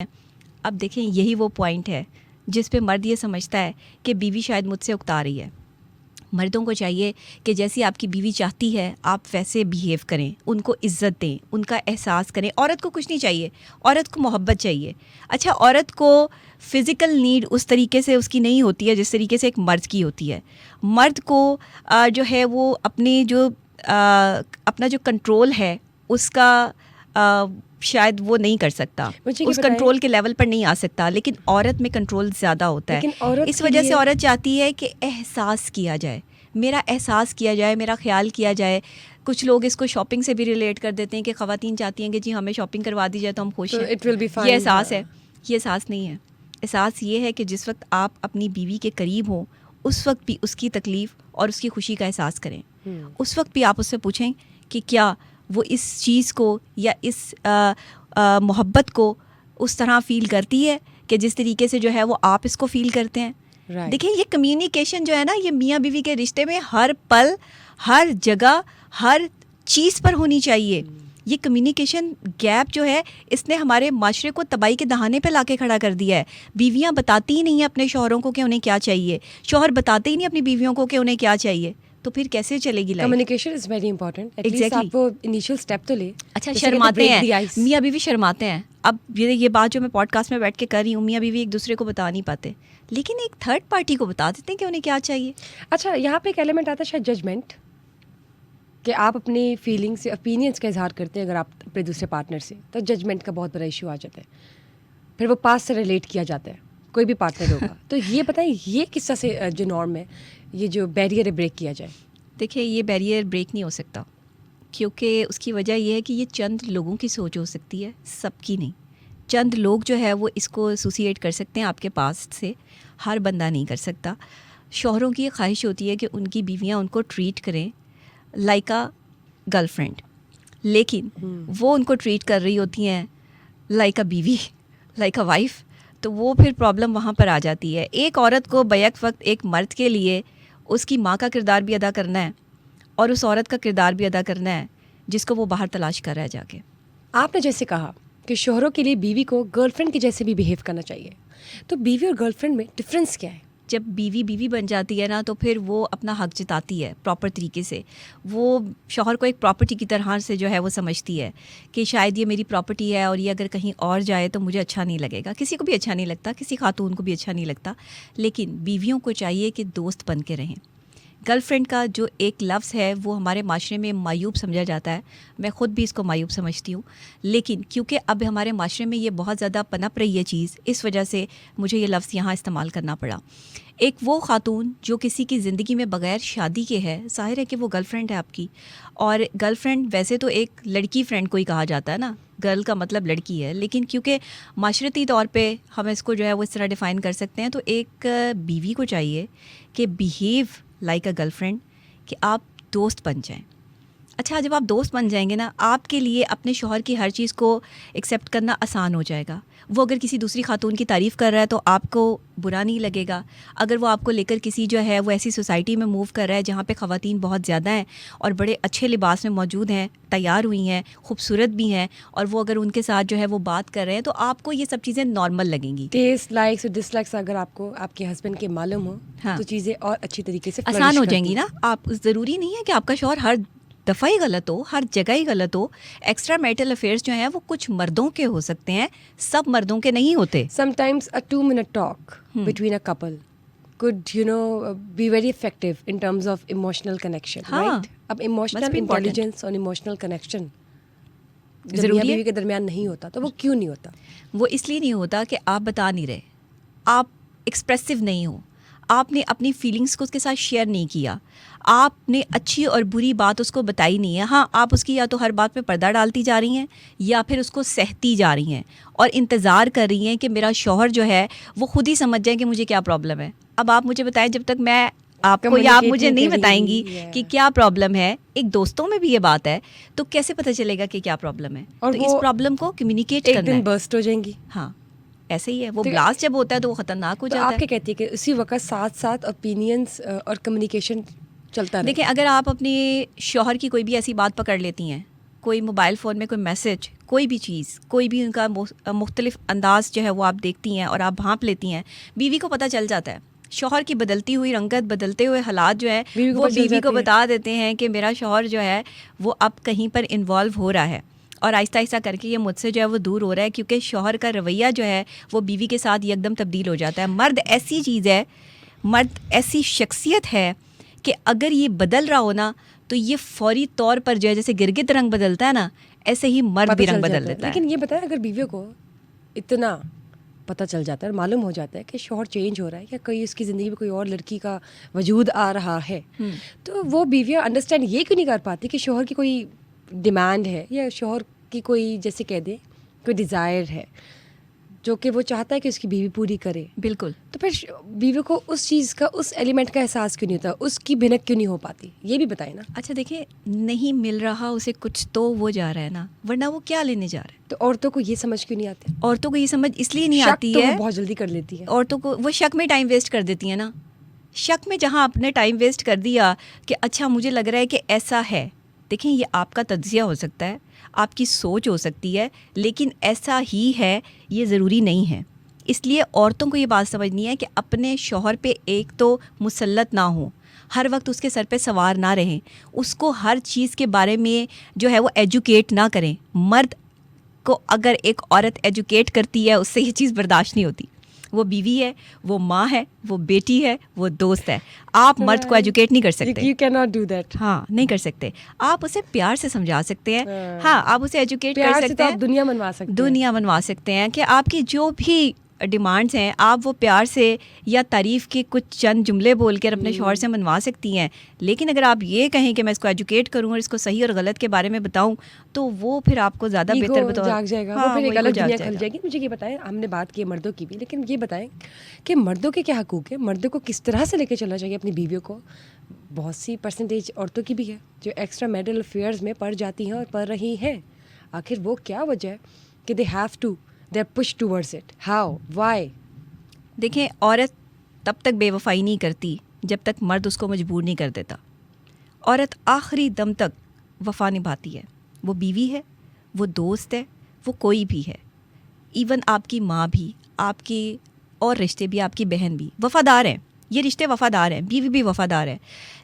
اب دیکھیں یہی وہ پوائنٹ ہے جس پہ مرد یہ سمجھتا ہے کہ بیوی شاید مجھ سے اکتا رہی ہے. مردوں کو چاہیے کہ جیسی آپ کی بیوی چاہتی ہے آپ ویسے بیہیو کریں, ان کو عزت دیں, ان کا احساس کریں. عورت کو کچھ نہیں چاہیے, عورت کو محبت چاہیے. اچھا, عورت کو فزیکل نیڈ اس طریقے سے اس کی نہیں ہوتی ہے جس طریقے سے ایک مرد کی ہوتی ہے. مرد کو جو ہے وہ اپنی جو اپنا جو کنٹرول ہے اس کا شاید وہ نہیں کر سکتا, اس کنٹرول کے لیول پر نہیں آ سکتا, لیکن عورت میں کنٹرول زیادہ ہوتا ہے. اس وجہ سے عورت چاہتی ہے کہ احساس کیا جائے, میرا احساس کیا جائے, میرا خیال کیا جائے. کچھ لوگ اس کو شاپنگ سے بھی ریلیٹ کر دیتے ہیں کہ خواتین چاہتی ہیں کہ جی ہمیں شاپنگ کروا دی جائے تو ہم خوش ہیں. یہ احساس ہے, یہ احساس نہیں ہے. احساس یہ ہے کہ جس وقت آپ اپنی بیوی کے قریب ہوں اس وقت بھی اس کی تکلیف اور اس کی خوشی کا احساس کریں. اس وقت بھی آپ اس سے پوچھیں کہ کیا وہ اس چیز کو یا اس محبت کو اس طرح فیل کرتی ہے کہ جس طریقے سے جو ہے وہ آپ اس کو فیل کرتے ہیں. دیکھیں یہ کمیونیکیشن جو ہے نا, یہ میاں بیوی کے رشتے میں ہر پل, ہر جگہ, ہر چیز پر ہونی چاہیے. یہ کمیونیکیشن گیپ جو ہے اس نے ہمارے معاشرے کو تباہی کے دہانے پہ لا کے کھڑا کر دیا ہے. بیویاں بتاتی ہی نہیں ہیں اپنے شوہروں کو کہ انہیں کیا چاہیے, شوہر بتاتے ہی نہیں اپنی بیویوں کو کہ انہیں کیا چاہیے. تو پھر کیسے چلے گی life? Communication is very important. At least آپ وہ انیشیل اسٹیپ تو لے. اچھا, شرماتے ہیں میاں بیوی, شرماتے ہیں. اب یہ بات جو میں پوڈ کاسٹ میں بیٹھ کے کر رہی ہوں, میاں بیوی ایک دوسرے کو بتا نہیں پاتے, لیکن ایک تھرڈ پارٹی کو بتا دیتے ہیں کہ انہیں کیا چاہیے. اچھا, یہاں پہ ایک ایلیمنٹ آتا ہے شاید ججمنٹ, کہ آپ اپنی فیلنگس یا اوپینینس کا اظہار کرتے ہیں اگر آپ اپنے دوسرے پارٹنر سے, تو ججمنٹ کا بہت بڑا ایشو آ جاتا ہے. پھر وہ پاس سے ریلیٹ کیا جاتا ہے, کوئی بھی پارٹنر ہوگا. تو یہ بتائیں یہ کس طرح سے جو نارم ہے, یہ جو بیریئر ہے بریک کیا جائے؟ دیکھیے یہ بیریئر بریک نہیں ہو سکتا, کیونکہ اس کی وجہ یہ ہے کہ یہ چند لوگوں کی سوچ ہو سکتی ہے, سب کی نہیں. چند لوگ جو ہے وہ اس کو ایسوسیٹ کر سکتے ہیں آپ کے پاسٹ سے, ہر بندہ نہیں کر سکتا. شوہروں کی یہ خواہش ہوتی ہے کہ ان کی بیویاں ان کو ٹریٹ کریں لائک اے گرل فرینڈ, لیکن وہ ان کو ٹریٹ کر رہی ہوتی ہیں لائک اے بیوی, لائک اے وائف. تو وہ پھر پرابلم وہاں پر آ جاتی ہے. ایک عورت کو بیک وقت ایک مرد کے لیے اس کی ماں کا کردار بھی ادا کرنا ہے اور اس عورت کا کردار بھی ادا کرنا ہے جس کو وہ باہر تلاش کر رہا ہے جا کے. آپ نے جیسے کہا کہ شوہروں کے لیے بیوی کو گرل فرینڈ کے جیسے بھی بیہیو کرنا چاہیے, تو بیوی اور گرل فرینڈ میں ڈفرینس کیا ہے؟ جب بیوی بیوی بن جاتی ہے نا, تو پھر وہ اپنا حق جتاتی ہے پراپر طریقے سے. وہ شوہر کو ایک پراپرٹی کی طرح سے جو ہے وہ سمجھتی ہے کہ شاید یہ میری پراپرٹی ہے اور یہ اگر کہیں اور جائے تو مجھے اچھا نہیں لگے گا. کسی کو بھی اچھا نہیں لگتا, کسی خاتون کو بھی اچھا نہیں لگتا, لیکن بیویوں کو چاہیے کہ دوست بن کے رہیں. گرل فرینڈ کا جو ایک لفظ ہے وہ ہمارے معاشرے میں معیوب سمجھا جاتا ہے, میں خود بھی اس کو معیوب سمجھتی ہوں, لیکن کیونکہ اب ہمارے معاشرے میں یہ بہت زیادہ پنپ رہی ہے چیز, اس وجہ سے مجھے یہ لفظ یہاں استعمال کرنا پڑا. ایک وہ خاتون جو کسی کی زندگی میں بغیر شادی کے ہے, ظاہر ہے کہ وہ گرل فرینڈ ہے آپ کی. اور گرل فرینڈ ویسے تو ایک لڑکی فرینڈ کو ہی کہا جاتا ہے نا, گرل کا مطلب لڑکی ہے, لیکن کیونکہ معاشرتی طور پہ ہم اس کو جو ہے وہ اس طرح ڈیفائن کر سکتے ہیں, تو ایک بیوی کو چاہیے کہ behave like a girl friend, کہ آپ دوست بن جائیں. اچھا, جب آپ دوست بن جائیں گے نا, آپ کے لیے اپنے شوہر کی ہر چیز کو ایکسیپٹ کرنا آسان ہو جائے گا. وہ اگر کسی دوسری خاتون کی تعریف کر رہا ہے تو آپ کو برا نہیں لگے گا. اگر وہ آپ کو لے کر کسی جو ہے وہ ایسی سوسائٹی میں موو کر رہا ہے جہاں پہ خواتین بہت زیادہ ہیں اور بڑے اچھے لباس میں موجود ہیں, تیار ہوئی ہیں, خوبصورت بھی ہیں, اور وہ اگر ان کے ساتھ جو ہے وہ بات کر رہے ہیں, تو آپ کو یہ سب چیزیں نارمل لگیں گی. ٹیسٹ, لائکس اور ڈس لائکس اگر آپ کو آپ کے ہسبینڈ کے معلوم ہو, ہاں, تو چیزیں اور اچھی طریقے سے آسان ہو جائیں گی نا. آپ ضروری نہیں ہے کہ آپ کا شوہر ہر دفعہ ہی غلط ہو, ہر جگہ ہی غلط ہو. ایکسٹرا میرٹل افیئرس جو ہیں وہ کچھ مردوں کے ہو سکتے ہیں, سب مردوں کے نہیں ہوتے. Sometimes a 2-minute talk between a couple could, be very effective in terms of emotional connection, right? اب emotional intelligence اور emotional connection جب میاں بیوی کے درمیان نہیں ہوتا تو وہ کیوں نہیں ہوتا؟ وہ اس لیے نہیں ہوتا کہ آپ بتا نہیں رہے, آپ ایکسپریسو نہیں ہو, آپ نے اپنی فیلنگس کو اس کے ساتھ شیئر نہیں کیا, آپ نے اچھی اور بری بات اس کو بتائی نہیں ہے. ہاں, آپ اس کی یا تو ہر بات پہ پردہ ڈالتی جا رہی ہیں یا پھر اس کو سہتی جا رہی ہیں اور انتظار کر رہی ہیں کہ میرا شوہر جو ہے وہ خود ہی سمجھ جائیں کہ مجھے کیا پرابلم ہے. اب آپ مجھے بتائیں, جب تک میں آپ کو یا آپ مجھے نہیں بتائیں گی کہ کیا پرابلم ہے, ایک دوستوں میں بھی یہ بات ہے, تو کیسے پتہ چلے گا کہ کیا پرابلم ہے؟ تو اس پرابلم کو کمیونیکیٹ کرنا ہے. ایک دن برسٹ ہو جائیں گی. ہاں, ایسے ہی ہے. وہ بلاسٹ جب ہوتا ہے تو وہ خطرناک ہو جاتا ہے. آپ کیا کہتی ہے کہ اسی وقت ساتھ ساتھ اوپینینس اور کمیونیکیشن چلتا رہے؟ دیکھیں, اگر آپ اپنے شوہر کی کوئی بھی ایسی بات پکڑ لیتی ہیں, کوئی موبائل فون میں کوئی میسج، کوئی بھی چیز، کوئی بھی ان کا مختلف انداز جو ہے وہ آپ دیکھتی ہیں اور آپ بھانپ لیتی ہیں، بیوی کو پتہ چل جاتا ہے. شوہر کی بدلتی ہوئی رنگت، بدلتے ہوئے حالات جو ہے وہ بیوی کو بتا دیتے ہیں کہ میرا شوہر جو ہے وہ اب کہیں پر انوالو ہو رہا ہے، اور آہستہ آہستہ کر کے یہ مجھ سے جو ہے وہ دور ہو رہا ہے، کیونکہ شوہر کا رویہ جو ہے وہ بیوی کے ساتھ یکدم تبدیل ہو جاتا ہے. مرد ایسی چیز ہے، مرد ایسی شخصیت ہے کہ اگر یہ بدل رہا ہو نا تو یہ فوری طور پر جو ہے جیسے گرگٹ رنگ بدلتا ہے نا، ایسے ہی مرد بھی رنگ بدل دیتا ہے. لیکن یہ بتائیں اگر بیویوں کو اتنا پتہ چل جاتا ہے اور معلوم ہو جاتا ہے کہ شوہر چینج ہو رہا ہے یا کوئی اس کی زندگی میں کوئی اور لڑکی کا وجود آ رہا ہے، تو وہ بیویاں انڈرسٹینڈ یہ کیوں نہیں کر پاتی کہ شوہر کی کوئی ڈیمانڈ ہے یا شوہر کی کوئی جیسے کہہ دیں کوئی ڈیزائر ہے جو کہ وہ چاہتا ہے کہ اس کی بیوی پوری کرے. بالکل. تو پھر بیوی کو اس چیز کا، اس ایلیمنٹ کا احساس کیوں نہیں ہوتا، اس کی بھنک کیوں نہیں ہو پاتی، یہ بھی بتائیں نا. اچھا دیکھیں، نہیں مل رہا اسے کچھ تو وہ جا رہا ہے نا، ورنہ وہ کیا لینے جا رہا ہے. تو عورتوں کو یہ سمجھ کیوں نہیں آتی؟ عورتوں کو یہ سمجھ اس لیے نہیں آتی ہے، ہے، بہت جلدی کر لیتی ہے عورتوں کو، وہ شک میں ٹائم ویسٹ کر دیتی ہیں نا. شک میں جہاں آپ نے ٹائم ویسٹ کر دیا کہ اچھا مجھے لگ رہا ہے کہ ایسا ہے. دیکھیں یہ آپ کا تجزیہ ہو سکتا ہے، آپ کی سوچ ہو سکتی ہے، لیکن ایسا ہی ہے یہ ضروری نہیں ہے. اس لیے عورتوں کو یہ بات سمجھنی ہے کہ اپنے شوہر پہ ایک تو مسلط نہ ہوں، ہر وقت اس کے سر پہ سوار نہ رہیں، اس کو ہر چیز کے بارے میں جو ہے وہ ایجوکیٹ نہ کریں. مرد کو اگر ایک عورت ایجوکیٹ کرتی ہے اس سے یہ چیز برداشت نہیں ہوتی. وہ بیوی ہے، وہ ماں ہے، وہ بیٹی ہے، وہ دوست ہے. آپ مرد کو ایجوکیٹ نہیں کر سکتے. You cannot do that. ہاں نہیں کر سکتے. آپ اسے پیار سے سمجھا سکتے ہیں، ہاں آپ اسے ایجوکیٹ کر سکتے ہیں، دنیا منوا سکتے ہیں، دنیا منوا سکتے ہیں کہ آپ کی جو بھی ڈیمانڈس ہیں آپ وہ پیار سے یا تعریف کے کچھ چند جملے بول کر اپنے شوہر سے منوا سکتی ہیں. لیکن اگر آپ یہ کہیں کہ میں اس کو ایجوکیٹ کروں اور اس کو صحیح اور غلط کے بارے میں بتاؤں تو وہ پھر آپ کو زیادہ بہتر جاگ جائے گا، وہ پھر ایک الگ دنیا کھل جائے گی. مجھے یہ بتائیں، ہم نے بات کی مردوں کی بھی، لیکن یہ بتائیں کہ مردوں کے کیا حقوق ہیں، مردوں کو کس طرح سے لے کے چلنا چاہیے اپنی بیویوں کو. بہت سی پرسنٹیج عورتوں کی بھی ہے جو ایکسٹرا میرٹل افیئرز میں پڑ جاتی ہیں اور پڑھ رہی ہیں. آخر وہ کیا وجہ ہے کہ they have to, they are push towards it, how, why? دیکھیں عورت تب تک بے وفائی نہیں کرتی جب تک مرد اس کو مجبور نہیں کر دیتا. عورت آخری دم تک وفا نبھاتی ہے. وہ بیوی ہے، وہ دوست ہے، وہ کوئی بھی ہے. ایون آپ کی ماں بھی، آپ کے اور رشتے بھی، آپ کی بہن بھی وفادار ہیں. یہ رشتے وفادار ہیں، بیوی بھی وفادار ہے.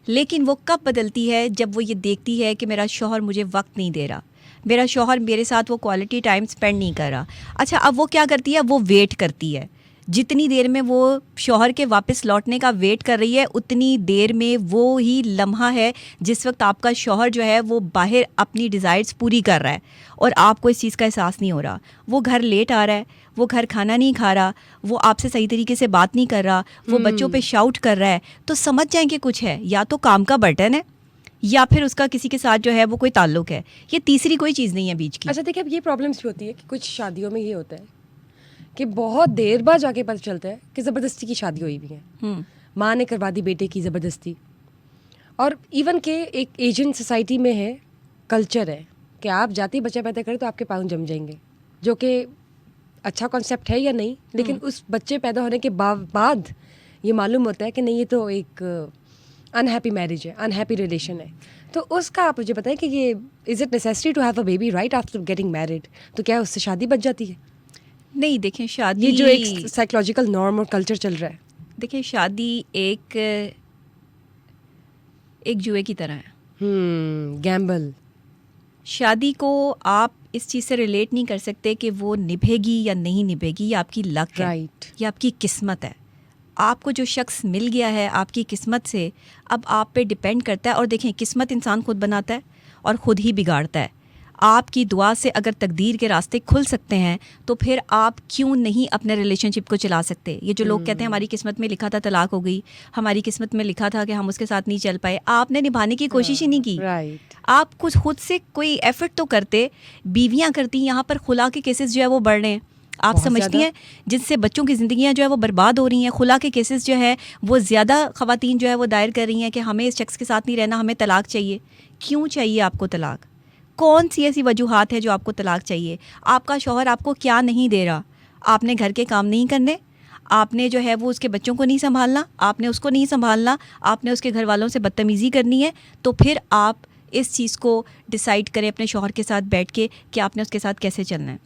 لیکن وہ کب بدلتی ہے؟ جب وہ یہ دیکھتی ہے کہ میرا شوہر مجھے وقت نہیں دے رہا، میرا شوہر میرے ساتھ وہ کوالٹی ٹائم سپینڈ نہیں کر رہا. اچھا اب وہ کیا کرتی ہے؟ وہ ویٹ کرتی ہے. جتنی دیر میں وہ شوہر کے واپس لوٹنے کا ویٹ کر رہی ہے اتنی دیر میں وہ ہی لمحہ ہے جس وقت آپ کا شوہر جو ہے وہ باہر اپنی ڈیزائرز پوری کر رہا ہے اور آپ کو اس چیز کا احساس نہیں ہو رہا. وہ گھر لیٹ آ رہا ہے، وہ گھر کھانا نہیں کھا رہا، وہ آپ سے صحیح طریقے سے بات نہیں کر رہا، وہ بچوں پہ شاؤٹ کر رہا ہے، تو سمجھ جائیں کہ کچھ ہے. یا تو کام کا برڈن ہے یا پھر اس کا کسی کے ساتھ جو ہے وہ کوئی تعلق ہے. یہ تیسری کوئی چیز نہیں ہے بیچ کی. اچھا دیکھیں اب یہ پرابلمس بھی ہوتی ہے کہ کچھ شادیوں میں یہ ہوتا ہے کہ بہت دیر بعد جا کے پتہ چلتا ہے کہ زبردستی کی شادی ہوئی بھی ہے، ماں نے کروا دی بیٹے کی زبردستی. اور ایون کہ ایک ایجنٹ سوسائٹی میں ہے، کلچر ہے کہ آپ جاتی بچہ پیدا کریں تو آپ کے پاؤں جم جائیں گے، جو کہ اچھا کانسیپٹ ہے یا نہیں، لیکن اس بچے پیدا ہونے کے بعد یہ معلوم ہوتا ہے کہ نہیں یہ تو ایک انہیپی میرج ہے، انہیپی ریلیشن ہے. تو اس کا آپ مجھے بتائیں کہ یہ is it necessary to have a baby right after getting married? تو کیا اس سے شادی بچ جاتی ہے؟ نہیں دیکھیں شادی، یہ جو ایک سائیکولوجیکل نارم اور کلچر چل رہا ہے، دیکھیں شادی ایک جوئے کی طرح ہے. گیمبل. شادی کو آپ اس چیز سے ریلیٹ نہیں کر سکتے کہ وہ نبھے گی یا نہیں نبھے گی، یہ آپ کی لک ہے، یہ آپ کی قسمت ہے. آپ کو جو شخص مل گیا ہے آپ کی قسمت سے، اب آپ پہ ڈپینڈ کرتا ہے. اور دیکھیں قسمت انسان خود بناتا ہے اور خود ہی بگاڑتا ہے. آپ کی دعا سے اگر تقدیر کے راستے کھل سکتے ہیں تو پھر آپ کیوں نہیں اپنے ریلیشن شپ کو چلا سکتے؟ یہ جو لوگ کہتے ہیں ہماری قسمت میں لکھا تھا طلاق ہو گئی، ہماری قسمت میں لکھا تھا کہ ہم اس کے ساتھ نہیں چل پائے، آپ نے نبھانے کی کوشش ہی نہیں کی. آپ کچھ خود سے کوئی ایفرٹ تو کرتے. بیویاں کرتی، یہاں پر خلا کے کیسز جو ہے وہ بڑھ رہے ہیں. آپ سمجھتی ہیں جن سے بچوں کی زندگیاں جو ہے وہ برباد ہو رہی ہیں، خلا کے کیسز جو ہے وہ زیادہ خواتین جو ہے وہ دائر کر رہی ہیں کہ ہمیں اس شخص کے ساتھ نہیں رہنا، ہمیں طلاق چاہیے. کیوں چاہیے آپ کو طلاق؟ کون سی ایسی وجوہات ہے جو آپ کو طلاق چاہیے؟ آپ کا شوہر آپ کو کیا نہیں دے رہا؟ آپ نے گھر کے کام نہیں کرنے، آپ نے جو ہے وہ اس کے بچوں کو نہیں سنبھالنا، آپ نے اس کو نہیں سنبھالنا، آپ نے اس کے گھر والوں سے بدتمیزی کرنی ہے، تو پھر آپ اس چیز کو ڈیسائیڈ کریں اپنے شوہر کے ساتھ بیٹھ کے کہ آپ نے اس کے ساتھ کیسے چلنا ہے.